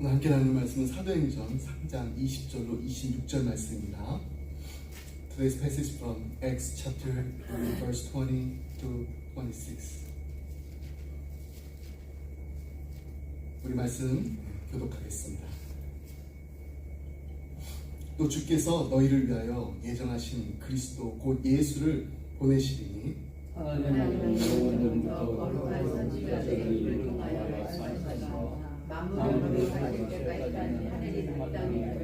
오늘 함께 나눌 말씀은 사도행전 3장 20절로 26절 말씀입니다. Today's passage from Acts chapter verse 20 to 26. 우리 말씀 교독하겠습니다. 또 주께서 너희를 위하여 예정하신 그리스도 곧 예수를 보내시리니 하나님은 영원전부터 거룩한 선지자들을 이를 통하여 말씀하시고 만물을 가질 때까지 하늘이 땅에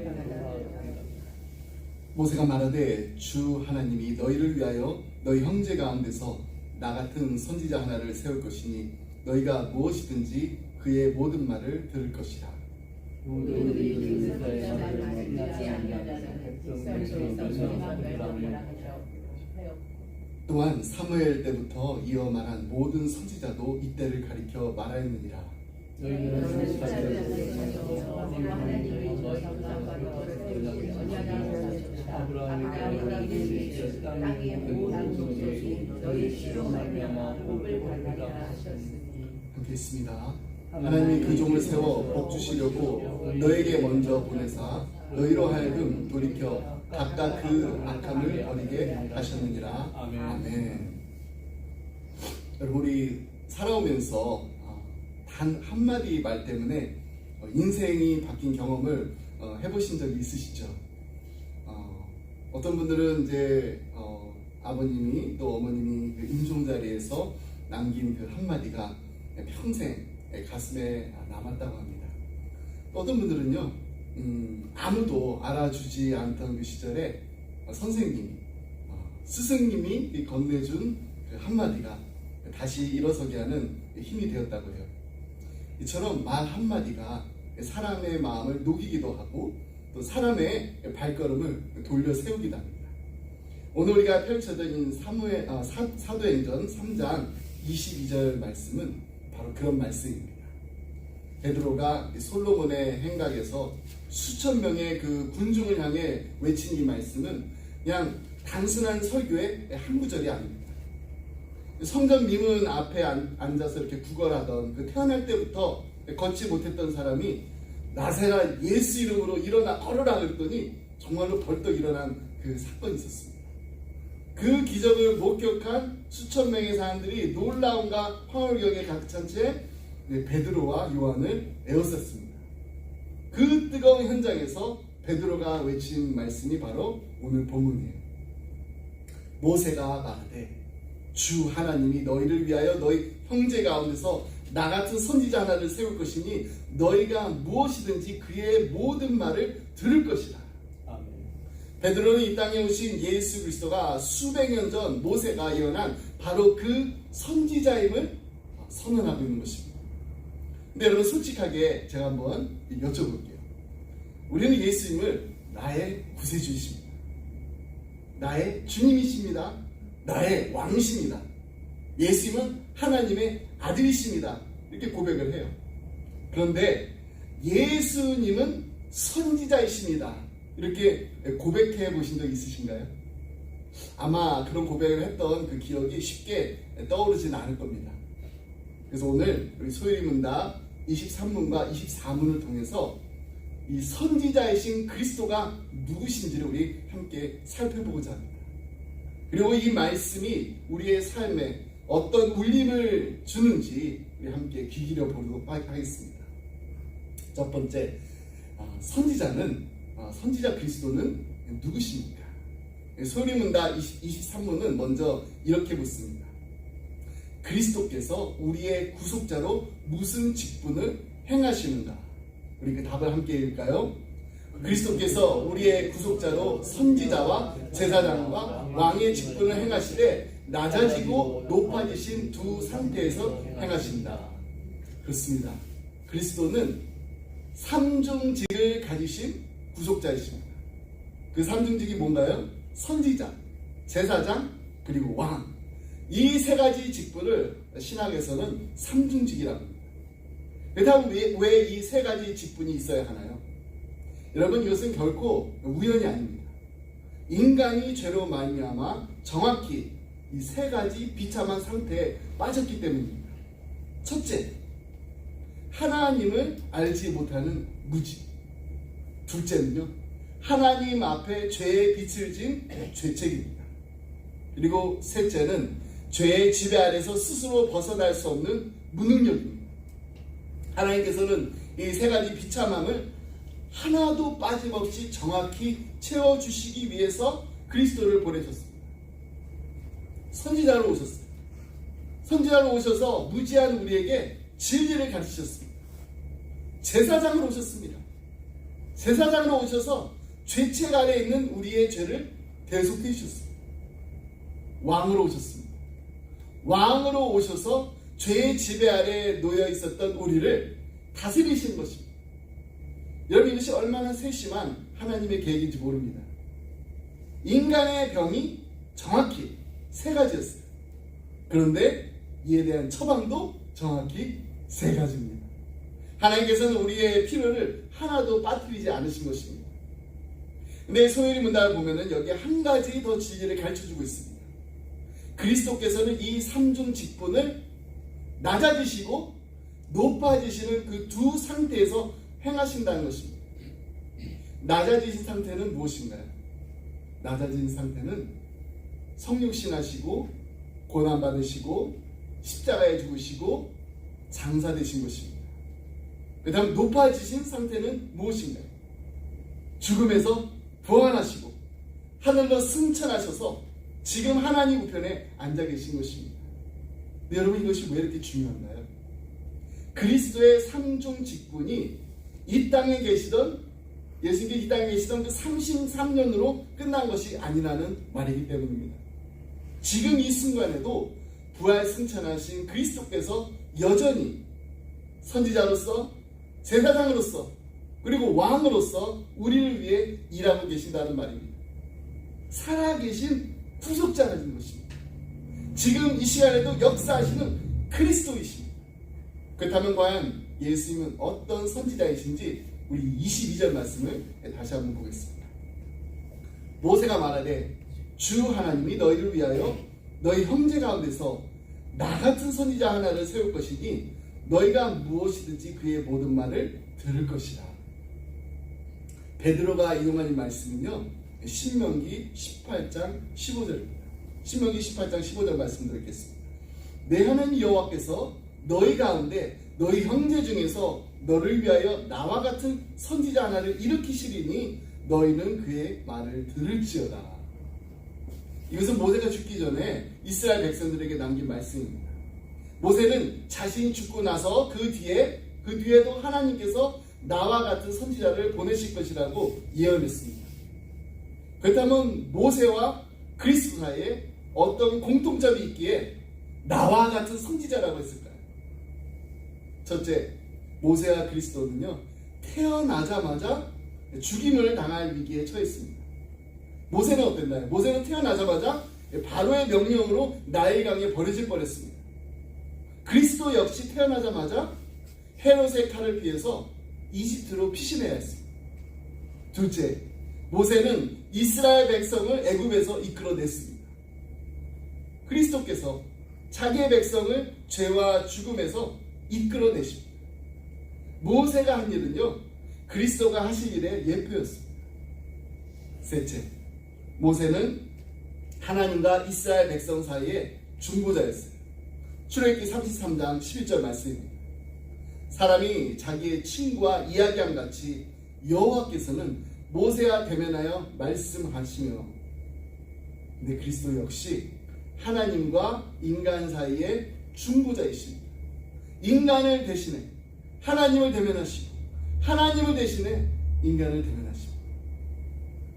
모세가 말하되 주 하나님이 너희를 위하여 너희 형제 가운데서 나 같은 선지자 하나를 세울 것이니 너희가 무엇이든지 그의 모든 말을 들을 것이라. 우리들이 그리스도의 말을 듣지 아니하는 백성 중에서 저희만 멸망하라 하셨고 또한 사무엘 때부터 이어 말한 모든 선지자도 이때를 가리켜 말하였느니라. 너희는 선지자들에서 하나님이 너희 형상과 너를 세우신 언약을 아브라함에게 땅의 모든 족속이 너희 씨로 말미암아 복을 받으리라 하셨으니. 함께 있습니다. 하나님이 그 종을 세워 복 주시려고 너에게 먼저 보내사 너희로 하여금 돌이켜 각각 그 악함을 버리게 하셨느니라. 아멘. 여러분, 우리 살아오면서 단 한마디 말 때문에 인생이 바뀐 경험을 해보신 적이 있으시죠? 어떤 분들은 이제 아버님이 또 어머님이 그 임종자리에서 남긴 그 한마디가 평생 가슴에 남았다고 합니다. 또 어떤 분들은요, 아무도 알아주지 않던 그 시절에 선생님이, 스승님이 건네준 그 한마디가 다시 일어서게 하는 힘이 되었다고 해요. 이처럼 말 한마디가 사람의 마음을 녹이기도 하고 또 사람의 발걸음을 돌려 세우기도 합니다. 오늘 우리가 펼쳐진 사도행전 3장 22절 말씀은 바로 그런 말씀입니다. 베드로가 솔로몬의 행각에서 수천 명의 그 군중을 향해 외친 이 말씀은 그냥 단순한 설교의 한 구절이 아닙니다. 성전 미문 앞에 앉아서 이렇게 구걸하던 그 태어날 때부터 걷지 못했던 사람이 나세라 예수 이름으로 일어나 걸어라 그랬더니 정말로 벌떡 일어난 그 사건이 있었습니다. 그 기적을 목격한 수천 명의 사람들이 놀라움과 황홀경에 가득 찬 채 베드로와 요한을 에워쌌습니다. 그 뜨거운 현장에서 베드로가 외친 말씀이 바로 오늘 본문이에요. 모세가 말하되 주 하나님이 너희를 위하여 너희 형제 가운데서 나 같은 선지자 하나를 세울 것이니 너희가 무엇이든지 그의 모든 말을 들을 것이라. 아멘. 베드로는 이 땅에 오신 예수 그리스도가 수백 년 전 모세가 예언한 바로 그 선지자임을 선언하고 있는 것입니다. 근데 여러분, 솔직하게 제가 한번 여쭤볼게요. 우리는 예수님을 나의 구세주이십니다. 나의 주님이십니다. 나의 왕이십니다. 예수님은 하나님의 아들이십니다. 이렇게 고백을 해요. 그런데 예수님은 선지자이십니다. 이렇게 고백해 보신 적 있으신가요? 아마 그런 고백을 했던 그 기억이 쉽게 떠오르지는 않을 겁니다. 그래서 오늘 우리 소일문답 23문과 24문을 통해서 이 선지자이신 그리스도가 누구신지를 우리 함께 살펴보고자 합니다. 그리고 이 말씀이 우리의 삶에 어떤 울림을 주는지 우리 함께 귀 기울여 보도록 하겠습니다. 첫 번째, 선지자 그리스도는 누구십니까? 소리문답 23문은 먼저 이렇게 묻습니다. 그리스도께서 우리의 구속자로 무슨 직분을 행하시는가? 우리 그 답을 함께 읽을까요? 그리스도께서 우리의 구속자로 선지자와 제사장과 왕의 직분을 행하시되 낮아지고 높아지신 두 상태에서 행하신다. 그렇습니다. 그리스도는 삼중직을 가지신 구속자이십니다. 그 삼중직이 뭔가요? 선지자, 제사장, 그리고 왕. 이 세 가지 직분을 신학에서는 삼중직이라고 합니다. 그렇다면 왜 이 세 가지 직분이 있어야 하나요? 여러분, 이것은 결코 우연이 아닙니다. 인간이 죄로 말미암아 정확히 이 세 가지 비참한 상태에 빠졌기 때문입니다. 첫째, 하나님을 알지 못하는 무지. 둘째는요, 하나님 앞에 죄의 빛을 진 죄책입니다. 그리고 셋째는 죄의 지배 아래서 스스로 벗어날 수 없는 무능력입니다. 하나님께서는 이 세 가지 비참함을 하나도 빠짐없이 정확히 채워주시기 위해서 그리스도를 보내셨습니다. 선지자로 오셨어요. 선지자로 오셔서 무지한 우리에게 진리를 가르치셨습니다. 제사장으로 오셨습니다. 제사장으로 오셔서 죄책 아래 있는 우리의 죄를 대속해 주셨습니다. 왕으로 오셨습니다. 왕으로 오셔서 죄의 지배 아래 놓여 있었던 우리를 다스리신 것입니다. 여러분, 이것이 얼마나 세심한 하나님의 계획인지 모릅니다. 인간의 병이 정확히 세 가지였어요. 그런데 이에 대한 처방도 정확히 세 가지입니다. 하나님께서는 우리의 필요를 하나도 빠뜨리지 않으신 것입니다. 근데 소요리 문답을 보면은 여기에 한 가지 더 진리를 가르쳐주고 있습니다. 그리스도께서는 이 삼중 직분을 낮아지시고 높아지시는 그 두 상태에서 행하신다는 것입니다. 낮아지신 상태는 무엇인가요? 낮아진 상태는 성육신하시고 고난받으시고 십자가에 죽으시고 장사되신 것입니다. 그 다음 높아지신 상태는 무엇인가요? 죽음에서 부활하시고 하늘로 승천하셔서 지금 하나님 우편에 앉아 계신 것입니다. 근데 여러분, 이것이 왜 이렇게 중요한가요? 그리스도의 삼중 직분이 이 땅에 계시던, 예수님께서 이 땅에 계시던 그 33년으로 끝난 것이 아니라는 말이기 때문입니다. 지금 이 순간에도 부활 승천하신 그리스도께서 여전히 선지자로서, 제사장으로서, 그리고 왕으로서 우리를 위해 일하고 계신다는 말입니다. 살아계신 후속자라는 것입니다. 지금 이 시간에도 역사하시는 그리스도이십니다. 그렇다면 과연 예수님은 어떤 선지자이신지 우리 22절 말씀을 다시 한번 보겠습니다. 모세가 말하되 주 하나님이 너희를 위하여 너희 형제 가운데서 나 같은 선지자 하나를 세울 것이니 너희가 무엇이든지 그의 모든 말을 들을 것이라. 베드로가 인용한 이 말씀은요, 신명기 18장 15절입니다. 신명기 18장 15절 말씀 드리겠습니다. 내 하나님 여호와께서 너희 가운데 너희 형제 중에서 너를 위하여 나와 같은 선지자 하나를 일으키시리니 너희는 그의 말을 들을지어다. 이것은 모세가 죽기 전에 이스라엘 백성들에게 남긴 말씀입니다. 모세는 자신이 죽고 나서 그 뒤에도 하나님께서 나와 같은 선지자를 보내실 것이라고 예언했습니다. 그렇다면 모세와 그리스도 사이에 어떤 공통점이 있기에 나와 같은 선지자라고 했을까요? 첫째, 모세와 그리스도는요, 태어나자마자 죽임을 당할 위기에 처했습니다. 모세는 어땠나요? 모세는 태어나자마자 바로의 명령으로 나일강에 버려질 뻔했습니다. 그리스도 역시 태어나자마자 헤롯의 칼을 피해서 이집트로 피신해야 했습니다. 둘째, 모세는 이스라엘 백성을 애굽에서 이끌어냈습니다. 그리스도께서 자기의 백성을 죄와 죽음에서 이끌어내십니다. 모세가 한 일은요, 그리스도가 하실 일의 예표였습니다. 셋째, 모세는 하나님과 이스라엘 백성 사이의 중보자였어요. 출애굽기 33장 11절 말씀입니다. 사람이 자기의 친구와 이야기함 같이 여호와께서는 모세와 대면하여 말씀하시며, 근데 그리스도 역시 하나님과 인간 사이의 중보자이십니다. 인간을 대신해 하나님을 대면하시고 하나님을 대신해 인간을 대면하시고.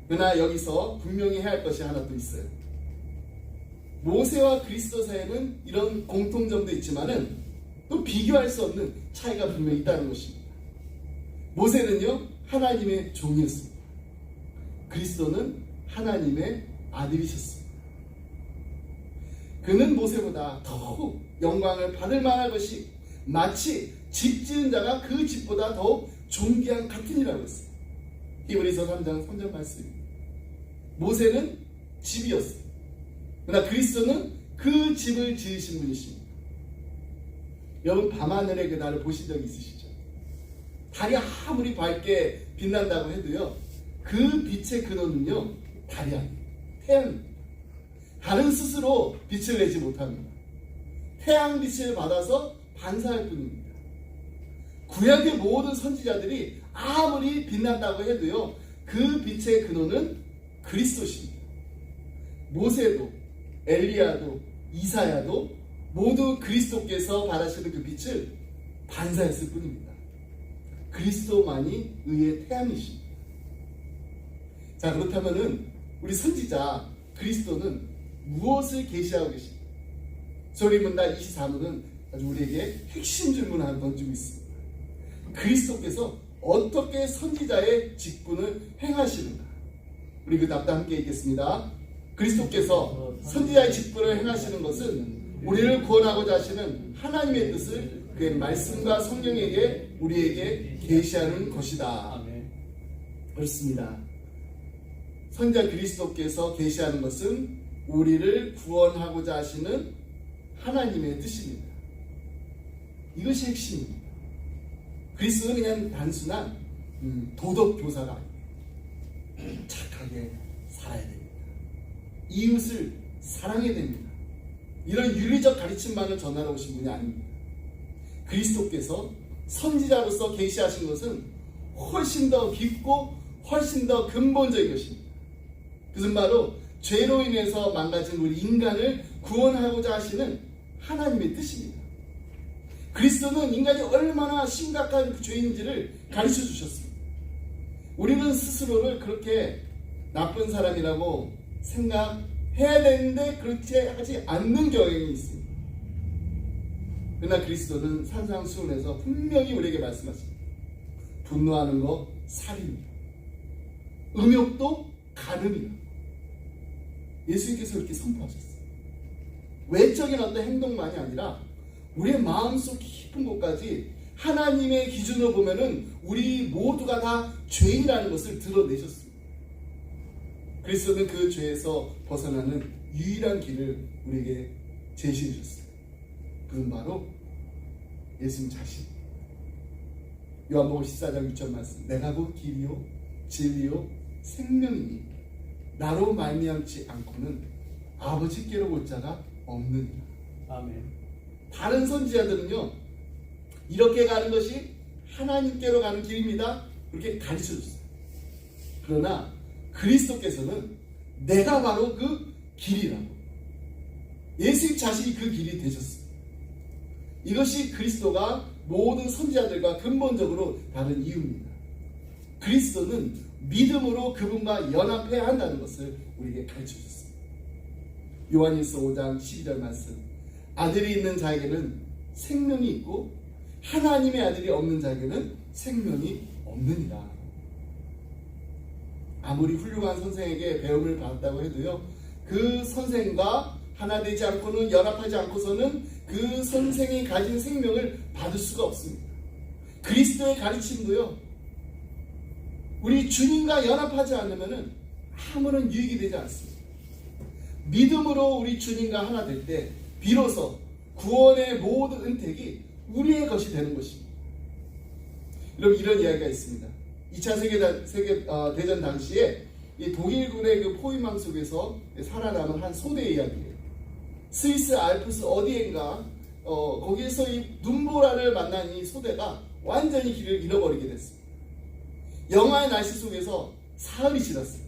그러나 여기서 분명히 해야 할 것이 하나 또 있어요. 모세와 그리스도 사이에는 이런 공통점도 있지만은 또 비교할 수 없는 차이가 분명히 있다는 것입니다. 모세는요, 하나님의 종이었습니다. 그리스도는 하나님의 아들이셨습니다. 그는 모세보다 더욱 영광을 받을 만한 것이 마치 집 지은 자가 그 집보다 더욱 존귀한 같으니라고 했어요. 히브리서 3장 3절 말씀입니다. 모세는 집이었어요. 그러나 그리스도는 그 집을 지으신 분이십니다. 여러분, 밤하늘의 그 달을 보신 적이 있으시죠? 달이 아무리 밝게 빛난다고 해도요, 그 빛의 근원은요, 달이 아니에요. 태양입니다. 달은 스스로 빛을 내지 못합니다. 태양빛을 받아서 반사할 뿐입니다. 구약의 모든 선지자들이 아무리 빛난다고 해도요, 그 빛의 근원은 그리스도십니다. 모세도, 엘리야도, 이사야도 모두 그리스도께서 바라시는 그 빛을 반사했을 뿐입니다. 그리스도만이 의의 태양이십니다. 자, 그렇다면은 우리 선지자 그리스도는 무엇을 계시하고 계십니까? 소리문답 24문은 아주 우리에게 핵심 질문을 하나 던지고 있습니다. 그리스도께서 어떻게 선지자의 직분을 행하시는가? 우리 그 답도 함께 읽겠습니다. 그리스도께서 선지자의 직분을 행하시는 것은 우리를 구원하고자 하시는 하나님의 뜻을 그의 말씀과 성령에게 우리에게 계시하는 것이다. 그렇습니다. 선지자 그리스도께서 계시하는 것은 우리를 구원하고자 하시는 하나님의 뜻입니다. 이것이 핵심입니다. 그리스도는 그냥 단순한 도덕 교사가 아닙니다. 착하게 살아야 됩니다. 이웃을 사랑해야 됩니다. 이런 윤리적 가르침만을 전하러 오신 분이 아닙니다. 그리스도께서 선지자로서 계시하신 것은 훨씬 더 깊고 훨씬 더 근본적인 것입니다. 그것은 바로 죄로 인해서 망가진 우리 인간을 구원하고자 하시는 하나님의 뜻입니다. 그리스도는 인간이 얼마나 심각한 죄인지를 가르쳐 주셨습니다. 우리는 스스로를 그렇게 나쁜 사람이라고 생각해야 되는데 그렇게 하지 않는 경향이 있습니다. 그러나 그리스도는 산상수훈에서 분명히 우리에게 말씀하십니다. 분노하는 거 살인이다. 음욕도 간음이다. 예수님께서 그렇게 선포하셨어요. 외적인 어떤 행동만이 아니라 우리의 마음속 깊은 곳까지 하나님의 기준으로 보면은 우리 모두가 다 죄인이라는 것을 드러내셨습니다. 그리스도는 그 죄에서 벗어나는 유일한 길을 우리에게 제시해 주셨어요. 그건 바로 예수님 자신. 요한복음 14장 6절 말씀. 내가 곧 길이요 진리요 생명이니 나로 말미암지 않고는 아버지께로 올 자가 없느니라. 아멘. 다른 선지자들은요, 이렇게 가는 것이 하나님께로 가는 길입니다. 그렇게 가르쳐 줬어요. 그러나 그리스도께서는 내가 바로 그 길이라고, 예수님 자신이 그 길이 되셨습니다. 이것이 그리스도가 모든 선지자들과 근본적으로 다른 이유입니다. 그리스도는 믿음으로 그분과 연합해야 한다는 것을 우리에게 가르쳐 주셨습니다. 요한일서 5장 12절 말씀. 아들이 있는 자에게는 생명이 있고 하나님의 아들이 없는 자에게는 생명이 없느니라. 아무리 훌륭한 선생에게 배움을 받았다고 해도요, 그 선생과 하나 되지 않고는, 연합하지 않고서는 그 선생이 가진 생명을 받을 수가 없습니다. 그리스도의 가르침도요, 우리 주님과 연합하지 않으면 아무런 유익이 되지 않습니다. 믿음으로 우리 주님과 하나 될 때 비로소 구원의 모든 은택이 우리의 것이 되는 것입니다. 여러분, 이런 이야기가 있습니다. 2차 세계대전 당시에 이 독일군의 그 포위망 속에서 살아남은 한 소대의 이야기예요. 스위스 알프스 어디엔가 거기에서 이 눈보라를 만난 이 소대가 완전히 길을 잃어버리게 됐습니다. 영하의 날씨 속에서 사흘이 지났어요.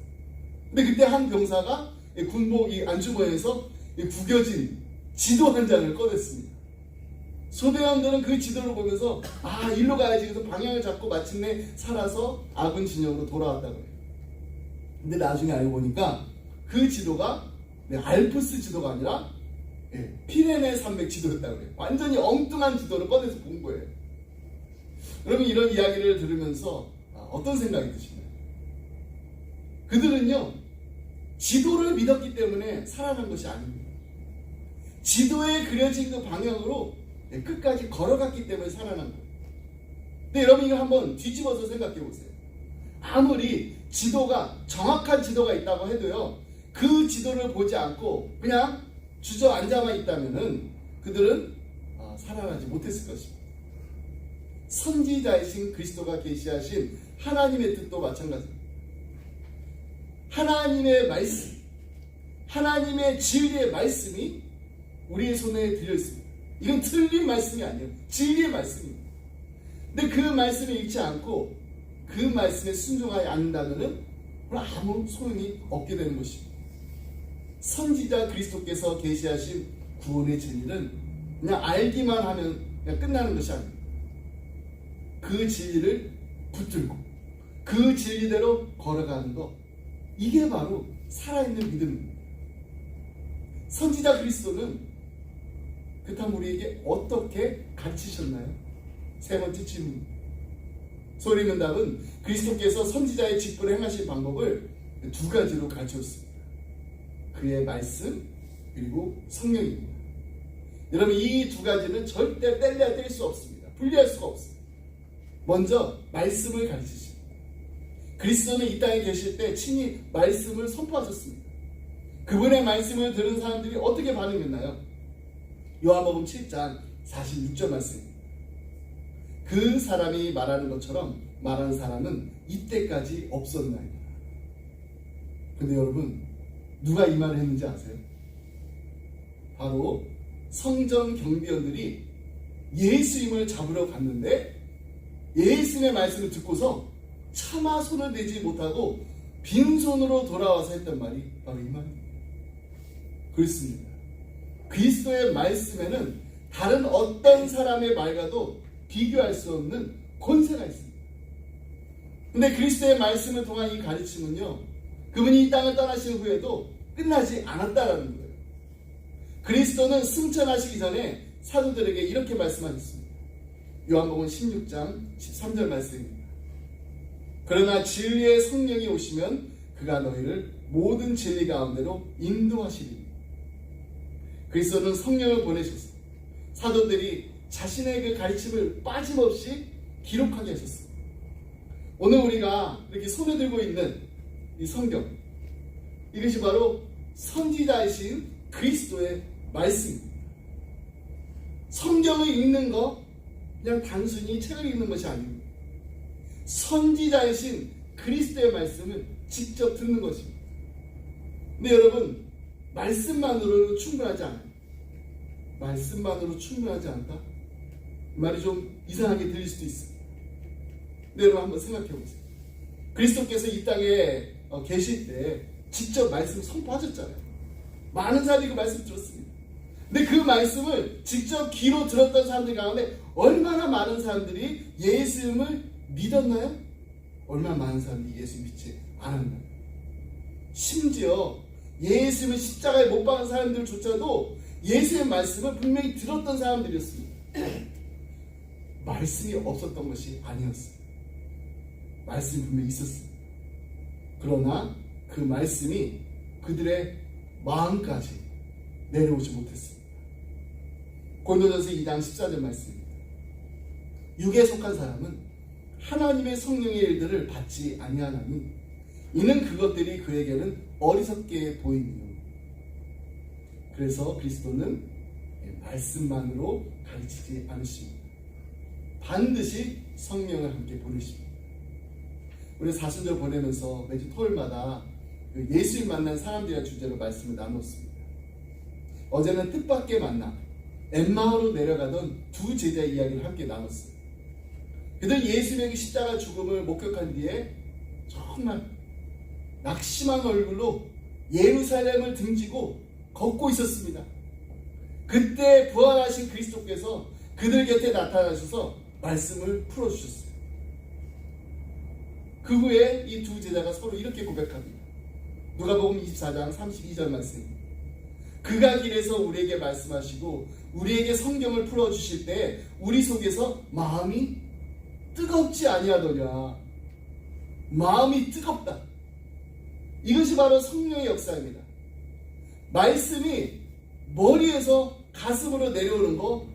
근데 그때 한 병사가 군복 이 안주머니에서 구겨진 지도 한 장을 꺼냈습니다. 소대원들은 그 지도를 보면서 아, 일로 가야지. 그래서 방향을 잡고 마침내 살아서 아군 진영으로 돌아왔다고 해요. 근데 나중에 알고 보니까 그 지도가 알프스 지도가 아니라 피레네 산맥 지도였다고 해요. 완전히 엉뚱한 지도를 꺼내서 본 거예요. 여러분, 이런 이야기를 들으면서 어떤 생각이 드시나요? 그들은요, 지도를 믿었기 때문에 살아난 것이 아닙니다. 지도에 그려진 그 방향으로 끝까지 걸어갔기 때문에 살아난 거예요. 근데 여러분, 이거 한번 뒤집어서 생각해 보세요. 아무리 지도가, 정확한 지도가 있다고 해도요, 그 지도를 보지 않고 그냥 주저앉아만 있다면은 그들은 살아나지 못했을 것입니다. 선지자이신 그리스도가 계시하신 하나님의 뜻도 마찬가지입니다. 하나님의 말씀, 하나님의 진리의 말씀이 우리의 손에 들려 있습니다. 이건 틀린 말씀이 아니에요. 진리의 말씀입니다. 근데 그 말씀을 읽지 않고 그 말씀에 순종하지 않는다면 아무 소용이 없게 되는 것입니다. 선지자 그리스도께서 계시하신 구원의 진리는 그냥 알기만 하면 그냥 끝나는 것이 아닙니다. 그 진리를 붙들고 그 진리대로 걸어가는 것, 이게 바로 살아있는 믿음입니다. 선지자 그리스도는 그렇다면 우리에게 어떻게 가르치셨나요? 세 번째 질문. 소리문답은 그리스도께서 선지자의 직분을 행하신 방법을 두 가지로 가르쳤습니다. 그의 말씀 그리고 성령입니다. 여러분, 이 두 가지는 절대 뗄 수 없습니다. 분리할 수가 없습니다. 먼저 말씀을 가르치십니다. 그리스도는 이 땅에 계실 때 친히 말씀을 선포하셨습니다. 그분의 말씀을 들은 사람들이 어떻게 반응했나요? 요한복음 7장 46절 말씀입니다. 그 사람이 말하는 것처럼 말하는 사람은 이때까지 없었나이다. 근데 여러분, 누가 이 말을 했는지 아세요? 바로 성전 경비원들이 예수님을 잡으러 갔는데 예수님의 말씀을 듣고서 차마 손을 대지 못하고 빈손으로 돌아와서 했던 말이 바로 이 말입니다. 그렇습니다. 그리스도의 말씀에는 다른 어떤 사람의 말과도 비교할 수 없는 권세가 있습니다. 근데 그리스도의 말씀을 통한 이 가르침은요, 그분이 이 땅을 떠나신 후에도 끝나지 않았다라는 거예요. 그리스도는 승천하시기 전에 사도들에게 이렇게 말씀하셨습니다. 요한복음 16장 13절 말씀입니다. 그러나 진리의 성령이 오시면 그가 너희를 모든 진리 가운데로 인도하시리니. 그리스도는 성령을 보내셔서 사도들이 자신의 그 가르침을 빠짐없이 기록하게 하셨습니다. 오늘 우리가 이렇게 손에 들고 있는 이 성경, 이것이 바로 선지자이신 그리스도의 말씀입니다. 성경을 읽는 거 그냥 단순히 책을 읽는 것이 아닙니다. 선지자이신 그리스도의 말씀을 직접 듣는 것입니다. 근데 여러분, 말씀만으로 충분하지 않아요. 말씀만으로 충분하지 않다? 이 말이 좀 이상하게 들릴 수도 있습니다. 근데 여러분, 한번 생각해 보세요. 그리스도께서 이 땅에 계실 때 직접 말씀을 선포하셨잖아요. 많은 사람이 그 말씀을 들었습니다. 근데 그 말씀을 직접 귀로 들었던 사람들 가운데 얼마나 많은 사람들이 예수님을 믿었나요? 얼마나 많은 사람들이 예수 믿지 않았나요? 심지어 예수님을 십자가에 못 박은 사람들조차도 예수의 말씀을 분명히 들었던 사람들이었습니다. 말씀이 없었던 것이 아니었어요. 말씀이 분명히 있었습니다. 그러나 그 말씀이 그들의 마음까지 내려오지 못했습니다. 고린도전서 2장 14절 말씀입니다. 육에 속한 사람은 하나님의 성령의 일들을 받지 아니하나니 이는 그것들이 그에게는 어리석게 보이니요. 그래서 그리스도는 말씀만으로 가르치지 않으십니다. 반드시 성령을 함께 보내십니다. 우리 사순절 보내면서 매주 토요일마다 예수님 만난 사람들의 주제로 말씀을 나눴습니다. 어제는 뜻밖의 만남, 엠마오로 내려가던 두 제자의 이야기를 함께 나눴어요. 그들 예수님의 십자가 죽음을 목격한 뒤에 정말 낙심한 얼굴로 예루살렘을 등지고 걷고 있었습니다. 그때 부활하신 그리스도께서 그들 곁에 나타나셔서 말씀을 풀어주셨어요. 그 후에 이 두 제자가 서로 이렇게 고백합니다. 누가복음 24장 32절 말씀입니다. 그가 길에서 우리에게 말씀하시고 우리에게 성경을 풀어주실 때 우리 속에서 마음이 뜨겁지 아니하더냐. 마음이 뜨겁다. 이것이 바로 성령의 역사입니다. 말씀이 머리에서 가슴으로 내려오는 것,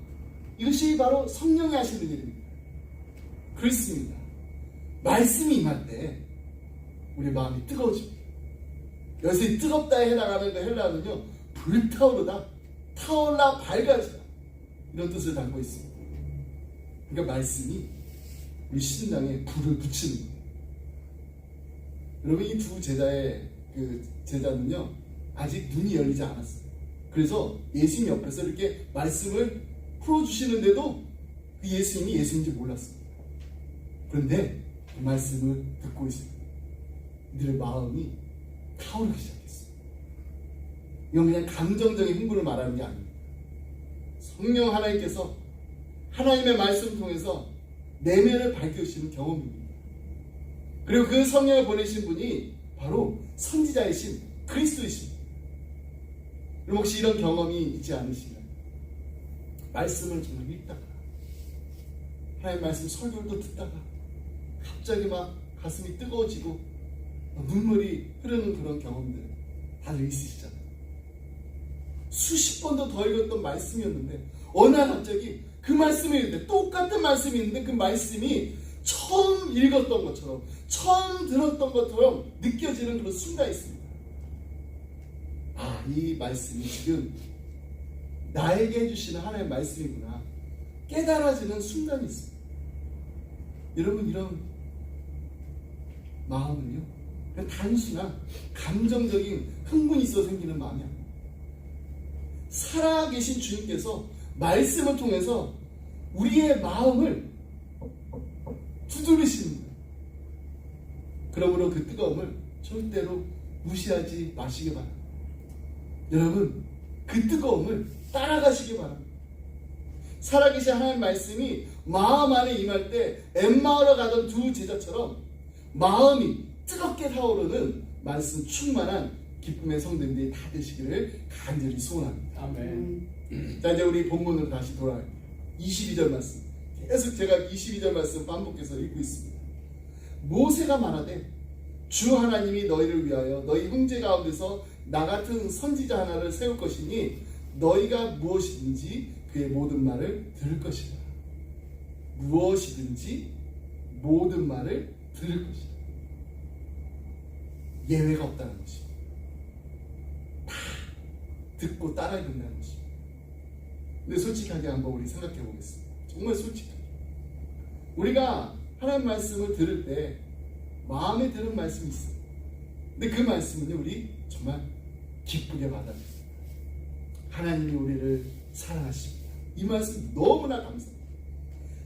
이것이 바로 성령이 하시는 일입니다. 그렇습니다. 말씀이 임할 때 우리 마음이 뜨거워집니다. 여기서 뜨겁다에 해당하는 그 헬라어는요, 불타오르다, 타올라 밝아지다, 이런 뜻을 담고 있습니다. 그러니까 말씀이 우리 심장에 불을 붙이는 거예요. 여러분, 이 두 제자의 그 제자는요 아직 눈이 열리지 않았어요. 그래서 예수님 옆에서 이렇게 말씀을 풀어주시는데도 그 예수님이 예수님인지 몰랐어요. 그런데 그 말씀을 듣고 있습니다. 이들의 마음이 타오르기 시작했어요. 이건 그냥 감정적인 흥분을 말하는 게 아닙니다. 성령 하나님께서 하나님의 말씀을 통해서 내면을 밝혀주시는 경험입니다. 그리고 그 성령을 보내신 분이 바로 선지자이신 그리스도이십니다. 그럼 혹시 이런 경험이 있지 않으신가요? 말씀을 정말 읽다가 하나님 말씀 설교를 또 듣다가 갑자기 막 가슴이 뜨거워지고 눈물이 흐르는 그런 경험들 다들 있으시잖아요. 수십 번도 더 읽었던 말씀이었는데 어느 날 갑자기 그 말씀이 있는데 똑같은 말씀이 있는데 그 말씀이 처음 읽었던 것처럼 처음 들었던 것처럼 느껴지는 그런 순간이 있습니다. 아, 이 말씀이 지금 나에게 해주시는 하나님의 말씀이구나 깨달아지는 순간이 있습니다. 여러분, 이런 마음은요 그냥 단순한 감정적인 흥분이 있어 생기는 마음이 아닙니다. 살아계신 주님께서 말씀을 통해서 우리의 마음을 두드리시는 거예요. 그러므로 그 뜨거움을 절대로 무시하지 마시기 바랍니다. 여러분, 그 뜨거움을 따라가시기 바랍니다. 살아계신 하나님의 말씀이 마음 안에 임할 때 엠마오로 가던 두 제자처럼 마음이 뜨겁게 타오르는 말씀 충만한 기쁨의 성도들이 다 되시기를 간절히 소원합니다. 아멘. 자, 이제 우리 본문으로 다시 돌아갈게요. 22절 말씀. 계속 제가 22절 말씀 반복해서 읽고 있습니다. 모세가 말하되 주 하나님이 너희를 위하여 너희 형제 가운데서 나 같은 선지자 하나를 세울 것이니 너희가 무엇이든지 그의 모든 말을 들을 것이다. 무엇이든지 모든 말을 들을 것이다. 예외가 없다는 것입니다. 다 듣고 따라야 된다는 것입니다. 근데 솔직하게 한번 우리 생각해 보겠습니다. 정말 솔직하게. 우리가 하나님 말씀을 들을 때 마음에 드는 말씀이 있어요. 근데 그 말씀은요 우리 정말 기쁘게 받아들여요. 하나님이 우리를 사랑하십니다. 이 말씀 너무나 감사합니다.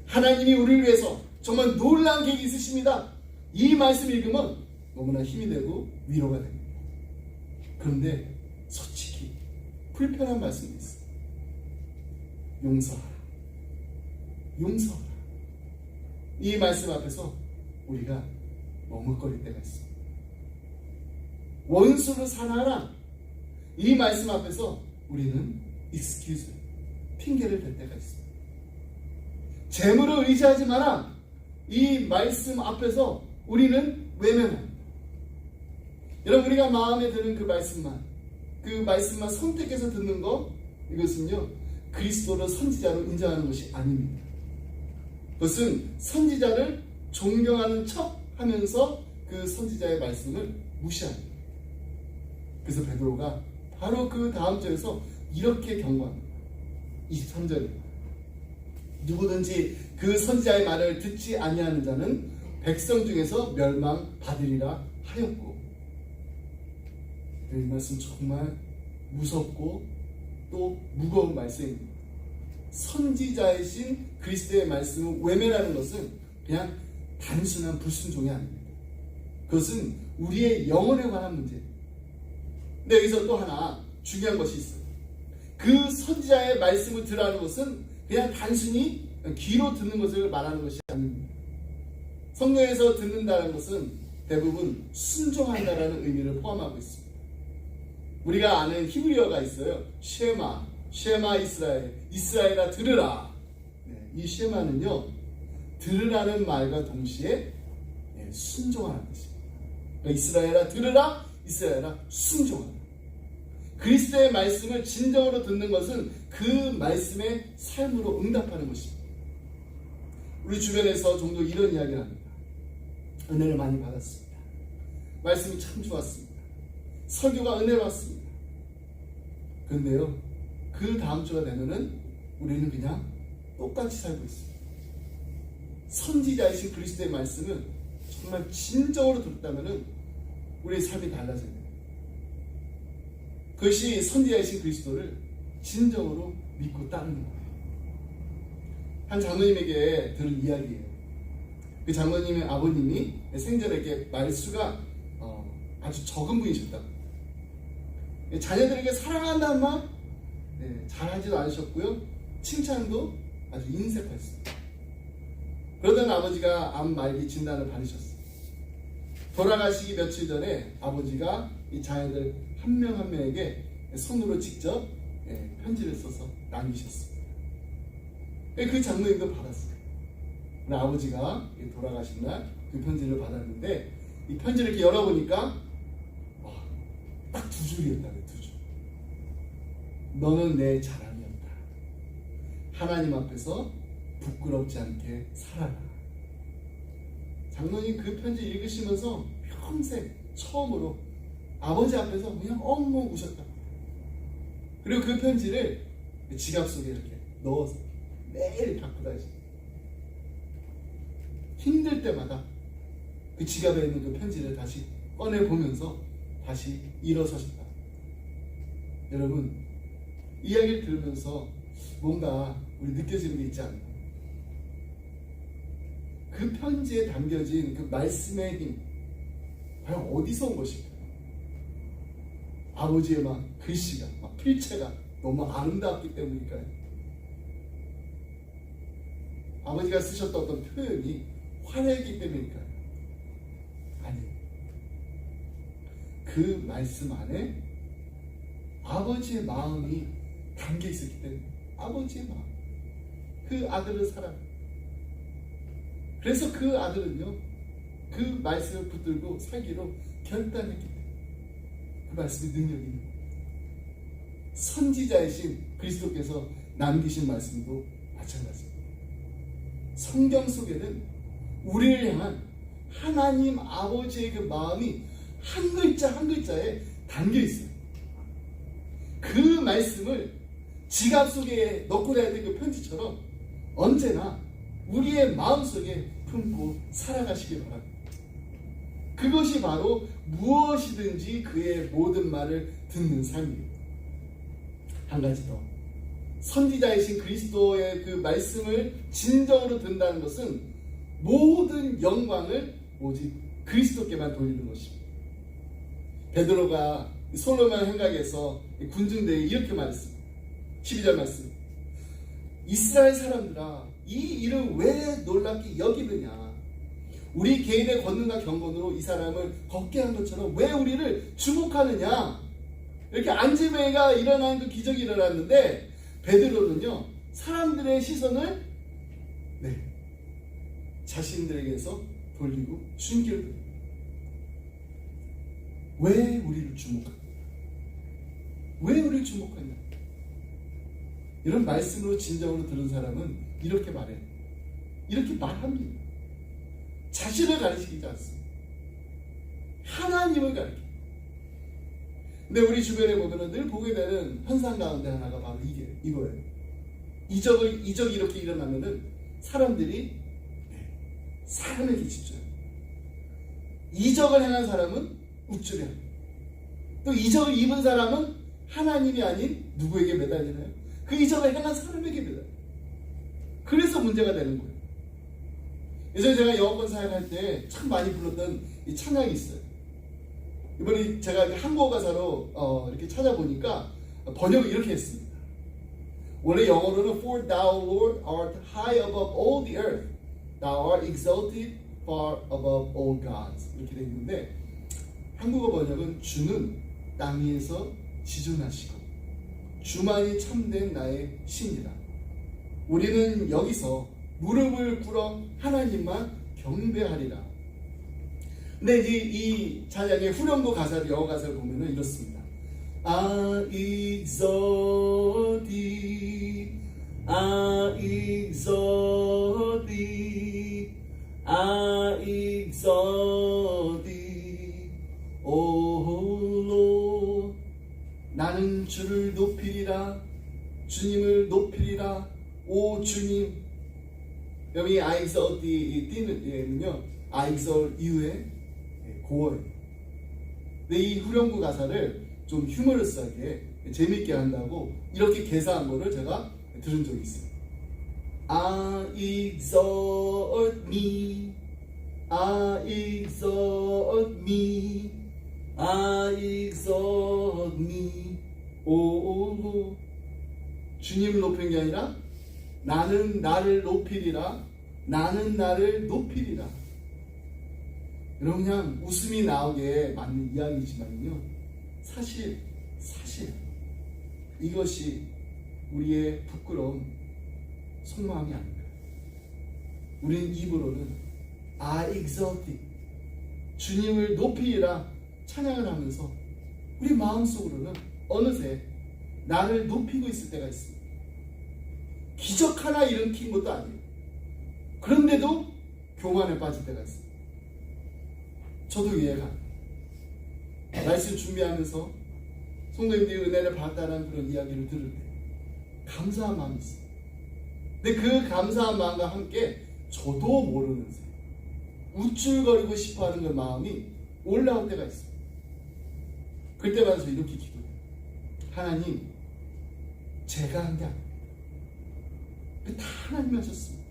하나님이 우리를 위해서 정말 놀라운 계획이 있으십니다. 이 말씀 읽으면 너무나 힘이 되고 위로가 됩니다. 그런데 솔직히 불편한 말씀이 있어요. 용서하라. 용서하라. 이 말씀 앞에서 우리가 머뭇거릴 때가 있습니다. 원수를 사랑하라. 이 말씀 앞에서 우리는 excuse, 핑계를 댈 때가 있습니다. 재물을 의지하지 마라. 이 말씀 앞에서 우리는 외면합니다. 여러분, 우리가 마음에 드는 그 말씀만 선택해서 듣는 것, 이것은요 그리스도를 선지자로 인정하는 것이 아닙니다. 그것은 선지자를 존경하는 척 하면서 그 선지자의 말씀을 무시합니다. 그래서 베드로가 바로 그 다음 절에서 이렇게 경고합니다. 23절입니다. 누구든지 그 선지자의 말을 듣지 아니하는 자는 백성 중에서 멸망받으리라 하였고, 이 말씀 정말 무섭고 또 무거운 말씀입니다. 선지자이신 그리스도의 말씀을 외면하는 것은 그냥 단순한 불순종이 아닙니다. 그것은 우리의 영혼에 관한 문제입니다. 근데 여기서 또 하나 중요한 것이 있어요. 그 선지자의 말씀을 들으라는 것은 그냥 단순히 귀로 듣는 것을 말하는 것이 아닙니다. 성경에서 듣는다는 것은 대부분 순종한다라는 의미를 포함하고 있습니다. 우리가 아는 히브리어가 있어요. 쉐마 이스라엘, 이스라엘아 들으라. 이 쉐마는요 들으라는 말과 동시에 순종하는 것입니다. 그러니까 이스라엘아 들으라, 이스라엘아 순종하라. 그리스도의 말씀을 진정으로 듣는 것은 그 말씀의 삶으로 응답하는 것입니다. 우리 주변에서 종종 이런 이야기를 합니다. 은혜를 많이 받았습니다. 말씀이 참 좋았습니다. 설교가 은혜로웠습니다. 그런데요 그 다음 주가 되면은 우리는 그냥 똑같이 살고 있습니다. 선지자이신 그리스도의 말씀은 정말 진정으로 들었다면 우리의 삶이 달라져요. 그것이 선지자이신 그리스도를 진정으로 믿고 따르는 거예요. 한 장로님에게 들은 이야기예요. 그 장로님의 아버님이 생전에 말수가 아주 적은 분이셨다. 자녀들에게 사랑한다는 말 잘하지도 않으셨고요. 칭찬도 아주 인색했습니다. 그러던 아버지가 암 말기 진단을 받으셨어요. 돌아가시기 며칠 전에 아버지가 이 자녀들 한 명 한 명에게 손으로 직접 편지를 써서 남기셨습니다. 그 장로님도 받았어요. 아버지가 돌아가신 날 그 편지를 받았는데 이 편지를 이렇게 열어보니까 딱 2줄이었다고요. 2줄. 너는 내 자랑이었다. 하나님 앞에서 부끄럽지 않게 살아라. 장로님 그 편지 읽으시면서 평생 처음으로 아버지 앞에서 그냥 엉엉 우셨다. 그리고 그 편지를 지갑 속에 이렇게 넣어서 매일 갖고 다니셨다. 힘들 때마다 그 지갑에 있는 그 편지를 다시 꺼내보면서 다시 일어서셨다. 여러분, 이야기를 들으면서 뭔가 우리 느껴지는 게 있지 않나요? 그 편지에 담겨진 그 말씀의 힘, 과연 어디서 온 것일까요? 아버지의 막 글씨가, 막 필체가 너무 아름다웠기 때문일까요? 아버지가 쓰셨던 어떤 표현이 화려했기 때문일까요? 아니요. 그 말씀 안에 아버지의 마음이 담겨 있었기 때문에 아버지의 마음, 그 아들을 사랑. 그래서 그 아들은요, 그 말씀을 붙들고 살기로 결단했기 때문에 그 말씀이 능력이 있는 거예요. 선지자이신 그리스도께서 남기신 말씀도 마찬가지입니다. 성경 속에는 우리를 향한 하나님 아버지의 그 마음이 한 글자 한 글자에 담겨 있어요. 그 말씀을 지갑 속에 넣고 다니는 그 편지처럼 언제나 우리의 마음속에 품고 살아가시길 바랍니다. 그것이 바로 무엇이든지 그의 모든 말을 듣는 삶이에요. 한 가지 더, 선지자이신 그리스도의 그 말씀을 진정으로 듣는다는 것은 모든 영광을 오직 그리스도께만 돌리는 것입니다. 베드로가 솔로몬 행각에서 군중들에게 이렇게 말했습니다. 12절 말씀, 이스라엘 사람들아, 이 일을 왜 놀랍게 여기느냐? 우리 개인의 권능과 경건으로 이 사람을 걷게 한 것처럼 왜 우리를 주목하느냐? 이렇게 안지매가 일어난 그 기적이 일어났는데 베드로는요, 사람들의 시선을 자신들에게서 돌리고 주님께로 돌립니다. 왜 우리를 주목하냐? 왜 우리를 주목하냐? 이런 말씀으로 진정으로 들은 사람은 이렇게 말해요. 이렇게 말합니다. 자신을 가르치지 않습니다. 하나님을 가르쳐요. 근데 우리 주변에 보면 늘 보게 되는 현상 가운데 하나가 바로 이거예요. 이적이 이렇게 일어나면은 사람들이 사람에게 집중해요. 이적을 행한 사람은 우쭐해요. 또 이적을 입은 사람은 하나님이 아닌 누구에게 매달리나요? 그 이적을 행한 사람에게 매달려요. 그래서 문제가 되는 거예요. 예전에 제가 영어권 사역할 때 참 많이 불렀던 이 찬양이 있어요. 이번에 제가 한국어 가사로 이렇게 찾아보니까 번역을 이렇게 했습니다. 원래 영어로는 For thou Lord art high above all the earth, thou art exalted far above all gods, 이렇게 되어 있는데 한국어 번역은 주는 땅 위에서 지존하시고 주만이 참된 나의 신이라. 우리는 여기서 무릎을 꿇어 하나님만 경배하리라. 근데 이제 이 찬양의 후렴구 가사를, 영어 가사를 보면은 이렇습니다. I exalt thee, I exalt thee, I exalt thee, O Lord. 나는 주를 높이리라, 주님을 높이리라, 오 주님. 여기 I exalt thee 띠는요 I exalt you의 고어예요. 근데 이 후렴구 가사를 좀 휴머러스하게 재밌게 한다고 이렇게 개사한 거를 제가 들은 적이 있어요. I exalt me, I exalt me, I exalt me. 오, 주님을 높인 게 아니라 나는 나를 높이리라, 나는 나를 높이리라. 여러분 그냥 웃음이 나오게 맞는 이야기지만요, 사실 이것이 우리의 부끄러운 속마음이 아닌가. 우리는 입으로는 I exalt thee, 주님을 높이리라 찬양을 하면서 우리 마음속으로는 어느새 나를 높이고 있을 때가 있습니다. 기적 하나 일으킨 것도 아니에요. 그런데도 교만에 빠질 때가 있습니다. 저도 이해가 안 돼요. 말씀 준비하면서 성도님들이 은혜를 받았다는 그런 이야기를 들을 때 감사한 마음이 있어요. 근데 그 감사한 마음과 함께 저도 모르는 새 우쭐거리고 싶어하는 그 마음이 올라올 때가 있어요. 그때마다 저 이렇게 기도해요. 하나님, 제가 한 게 아닙니다. 다 하나님이 하셨습니다.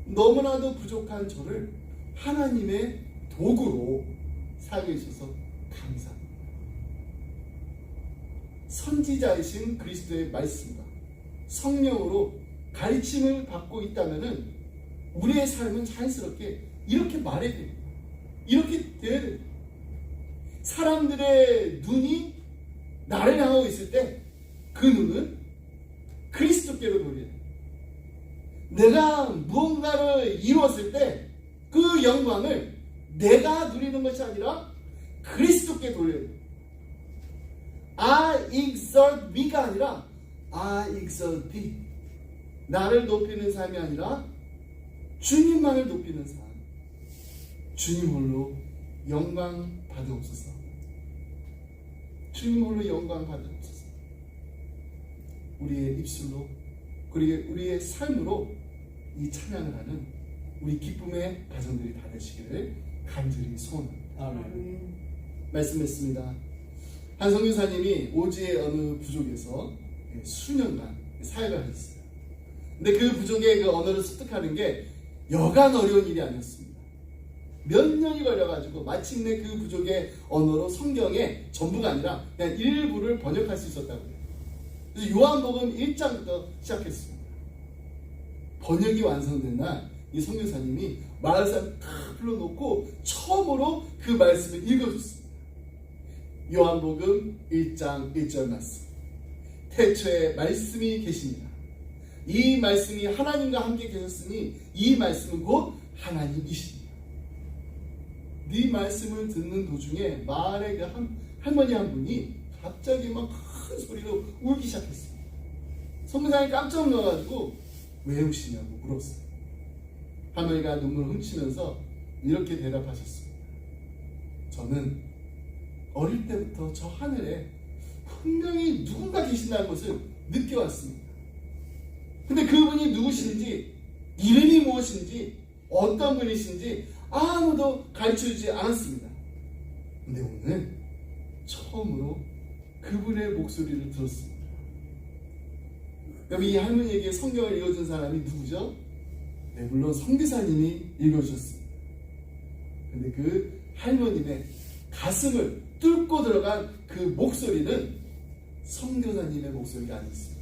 너무나도 부족한 저를 하나님의 도구로 살게 해주셔서 감사합니다. 선지자이신 그리스도의 말씀과 성령으로 가르침을 받고 있다면 우리의 삶은 자연스럽게 이렇게 말해야 됩니다. 이렇게 되어야 됩니다. 사람들의 눈이 나를 향하고 있을 때 그 눈은 그리스도께로 돌려야 돼요. 내가 무언가를 이루었을 때 그 영광을 내가 누리는 것이 아니라 그리스도께 돌려야 돼요. I exalt me가 아니라 I exalt thee. 나를 높이는 삶이 아니라 주님만을 높이는 삶. 주님 홀로 영광 받으옵소서. 주님 홀로 영광 받으옵소서. 우리의 입술로 그리고 우리의 삶으로 이 찬양을 하는 우리 기쁨의 가정들이 다 되시기를 간절히 소원합니다. 아멘. 말씀했습니다. 한 선교사님이 오지의 어느 부족에서 수년간 사역을 하셨어요. 근데 그 부족의 그 언어를 습득하는 게 여간 어려운 일이 아니었습니다. 몇 년이 걸려가지고 마침내 그 부족의 언어로 성경의 전부가 아니라 그냥 일부를 번역할 수 있었다고 해요. 그래서 요한복음 1장부터 시작했습니다. 번역이 완성된 날 이 선교사님이 마을 사람 다 불러놓고 처음으로 그 말씀을 읽어줬습니다. 요한복음 1장 1절 말씀. 태초에 말씀이 계십니다. 이 말씀이 하나님과 함께 계셨으니 이 말씀은 곧 하나님이십니다. 네 말씀을 듣는 도중에 마을의 그 할머니 한 분이 갑자기 막 큰 소리로 울기 시작했어요. 선교사님이 깜짝 놀라가지고 왜 우시냐고 물었어요. 할머니가 눈물을 훔치면서 이렇게 대답하셨습니다. 저는 어릴 때부터 저 하늘에 분명히 누군가 계신다는 것을 느껴왔습니다. 근데 그분이 누구신지, 이름이 무엇인지, 어떤 분이신지 아무도 가르쳐주지 않았습니다. 근데 오늘 처음으로 그분의 목소리를 들었습니다. 그럼 이 할머니에게 성경을 읽어준 사람이 누구죠? 네, 물론 선교사님이 읽어주셨습니다. 근데 그 할머님의 가슴을 뚫고 들어간 그 목소리는 선교사님의 목소리가 아니었습니다.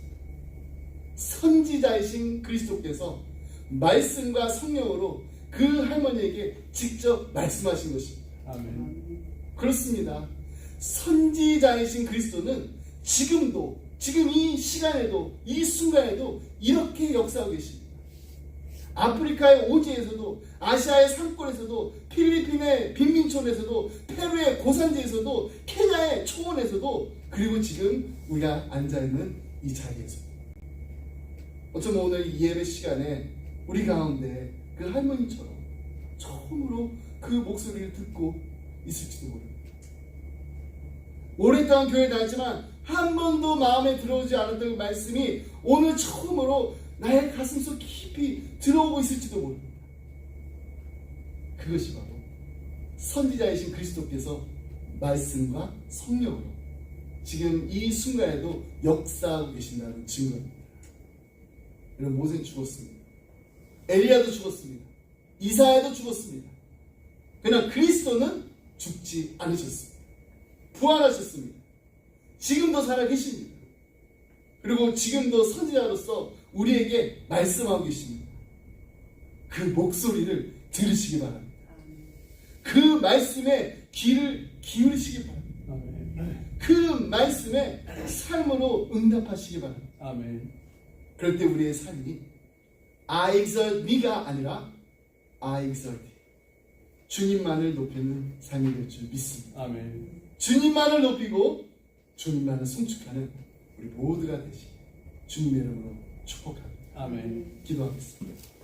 선지자이신 그리스도께서 말씀과 성령으로 그 할머니에게 직접 말씀하신 것입니다. 아멘. 그렇습니다. 선지자이신 그리스도는 지금도, 지금 이 시간에도, 이 순간에도 이렇게 역사하고 계십니다. 아프리카의 오지에서도, 아시아의 산골에서도, 필리핀의 빈민촌에서도, 페루의 고산지에서도, 케냐의 초원에서도, 그리고 지금 우리가 앉아있는 이 자리에서, 어쩌면 오늘 이 예배 시간에 우리 가운데 그 할머니처럼 처음으로 그 목소리를 듣고 있을지도 모릅니다. 오랫동안 교회 다녔지만 한 번도 마음에 들어오지 않았던 그 말씀이 오늘 처음으로 나의 가슴속 깊이 들어오고 있을지도 모릅니다. 그것이 바로 선지자이신 그리스도께서 말씀과 성령으로 지금 이 순간에도 역사하고 계신다는 증거입니다. 여러분, 모세는 죽었습니다. 엘리야도 죽었습니다. 이사야도 죽었습니다. 그러나 그리스도는 죽지 않으셨습니다. 부활하셨습니다. 지금도 살아계십니다. 그리고 지금도 선지자로서 우리에게 말씀하고 계십니다. 그 목소리를 들으시기 바랍니다. 그 말씀에 귀를 기울이시기 바랍니다. 그 말씀에 삶으로 응답하시기 바랍니다. 아멘. 그럴 때 우리의 삶이 I exalt me가 아니라 I exalt thee. 주님만을 높이는 삶이 될 줄 믿습니다. 아멘. 주님만을 높이고 주님만을 송축하는 우리 모두가 되시 주님의 이름으로 축복합니다. 아멘. 기도하겠습니다.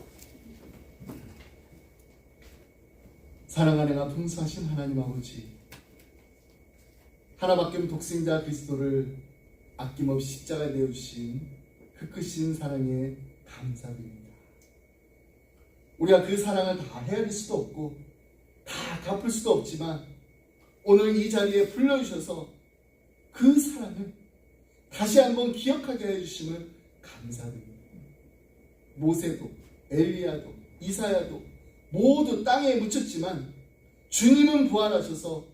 사랑하는 풍성하신 하나님 아버지, 하나밖에 없는 독생자 그리스도를 아낌없이 십자가에 내어주신 그 크신 사랑에 감사드립니다. 우리가 그 사랑을 다 헤아릴 수도 없고 다 갚을 수도 없지만 오늘 이 자리에 불러주셔서 그 사랑을 다시 한번 기억하게 해주심을 감사드립니다. 모세도 엘리야도 이사야도 모두 땅에 묻혔지만 주님은 부활하셔서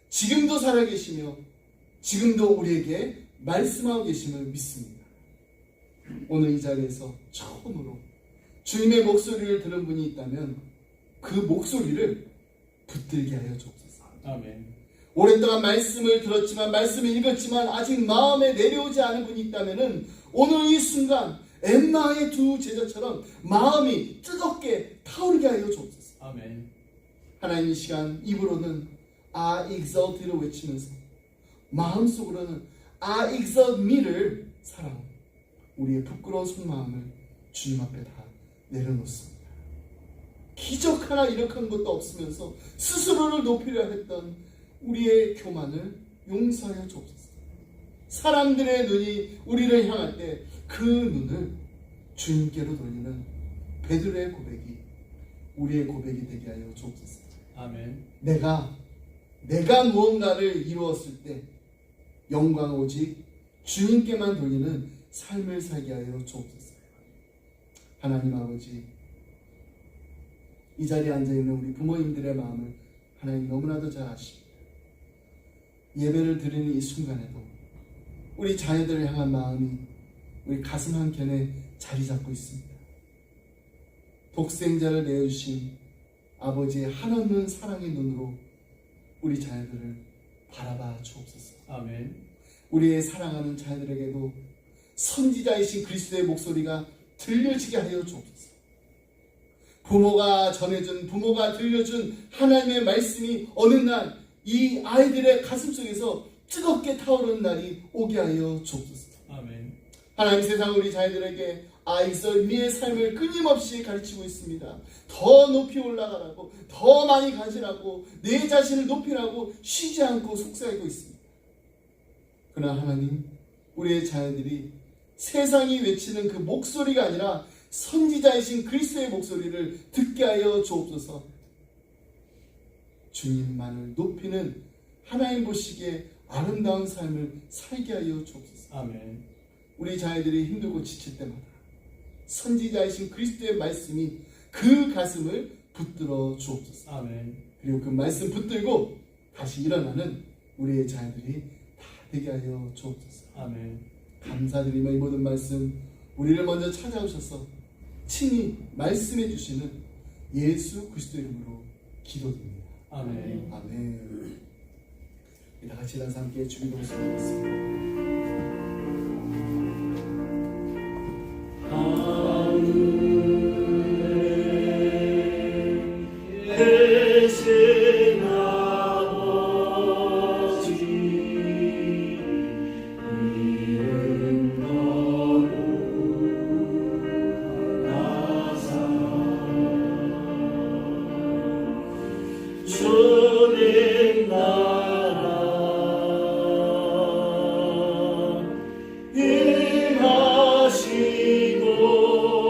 지금도 살아계시며 지금도 우리에게 말씀하고 계심을 믿습니다. 오늘 이 자리에서 처음으로 주님의 목소리를 들은 분이 있다면 그 목소리를 붙들게 하여 주옵소서. 아멘. 오랫동안 말씀을 들었지만 말씀을 읽었지만 아직 마음에 내려오지 않은 분이 있다면 오늘 이 순간 엠마의 두 제자처럼 마음이 뜨겁게 타오르게 하여 주옵소서. 아멘. 하나님, 이 시간 입으로는 I exalt를 외치면서 마음속으로는 I exalt me를 사랑하고 우리의 부끄러운 속마음을 주님 앞에 다 내려놓습니다. 기적 하나 이력한 것도 없으면서 스스로를 높이려 했던 우리의 교만을 용서하여 주옵소서. 사람들의 눈이 우리를 향할 때 그 눈을 주님께로 돌리는 베드로의 고백이 우리의 고백이 되게 하여 주옵소서. 아멘. 내가 무언가를 이루었을 때 영광 오직 주님께만 돌리는 삶을 살게 하여 주옵소서. 하나님 아버지, 이 자리에 앉아있는 우리 부모님들의 마음을 하나님 너무나도 잘 아십니다. 예배를 드리는 이 순간에도 우리 자녀들을 향한 마음이 우리 가슴 한켠에 자리 잡고 있습니다. 독생자를 내어주신 아버지의 한없는 사랑의 눈으로 우리 자녀들을 바라봐 주옵소서. 아멘. 우리의 사랑하는 자녀들에게도 선지자이신 그리스도의 목소리가 들려지게 하여 주옵소서. 부모가 들려준 하나님의 말씀이 어느 날 이 아이들의 가슴속에서 뜨겁게 타오르는 날이 오게 하여 주옵소서. 아멘. 하나님, 세상 우리 자녀들에게 I exalt me의 삶을 끊임없이 가르치고 있습니다. 더 높이 올라가라고, 더 많이 가지라고, 내 자신을 높이라고 쉬지 않고 속삭이고 있습니다. 그러나 하나님, 우리의 자녀들이 세상이 외치는 그 목소리가 아니라 선지자이신 그리스도의 목소리를 듣게 하여 주옵소서. 주님만을 높이는 하나님 보시기에 아름다운 삶을 살게 하여 주옵소서. 아멘. 우리 자녀들이 힘들고 지칠 때마다 선지자이신 그리스도의 말씀이 그 가슴을 붙들어 주옵소서. 아멘. 그리고 그 말씀 붙들고 다시 일어나는 우리의 자녀들이 다 되게 하여 주옵소서. 아멘. 감사드리며 이 모든 말씀 우리를 먼저 찾아오셔서 친히 말씀해 주시는 예수 그리스도 이름으로 기도드립니다. 아멘. 아멘. 다 같이 일어나서 함께 주기도 하겠습니다. 임하시고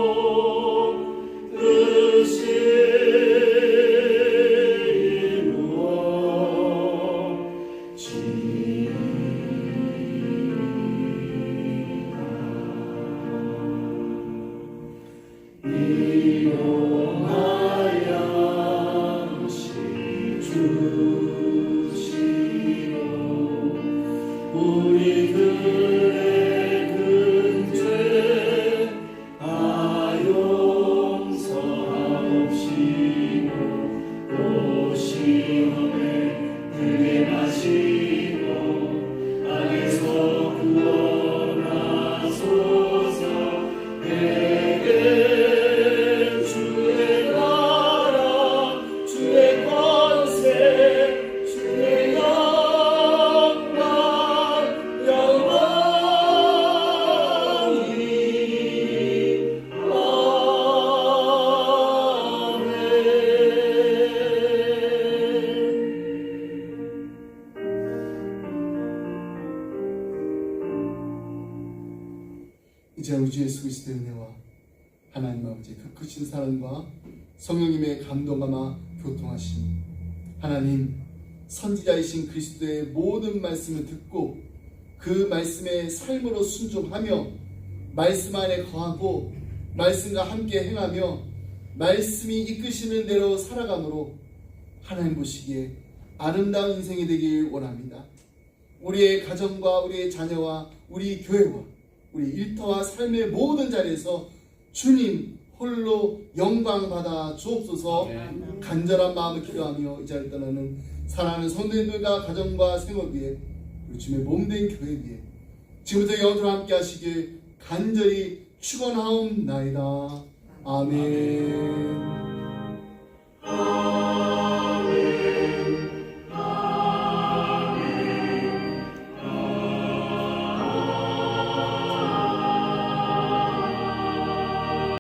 이제 우리 주 예수 그리스도의 은혜와 하나님 아버지의 그 크신 사랑과 성령님의 감동감아 교통하시니 하나님 선지자이신 그리스도의 모든 말씀을 듣고 그 말씀의 삶으로 순종하며 말씀 안에 거하고 말씀과 함께 행하며 말씀이 이끄시는 대로 살아감으로 하나님 보시기에 아름다운 인생이 되길 원합니다. 우리의 가정과 우리의 자녀와 우리 교회와 우리 일터와 삶의 모든 자리에서 주님 홀로 영광 받아 주옵소서. 간절한 마음을 기도하며 이 자리를 떠나는 사랑하는 성도님들과 가정과 생활 위에 우리 주님의 몸된 교회 위에 지금부터 영원토록 함께 하시길 간절히 축원하옵나이다. 아멘.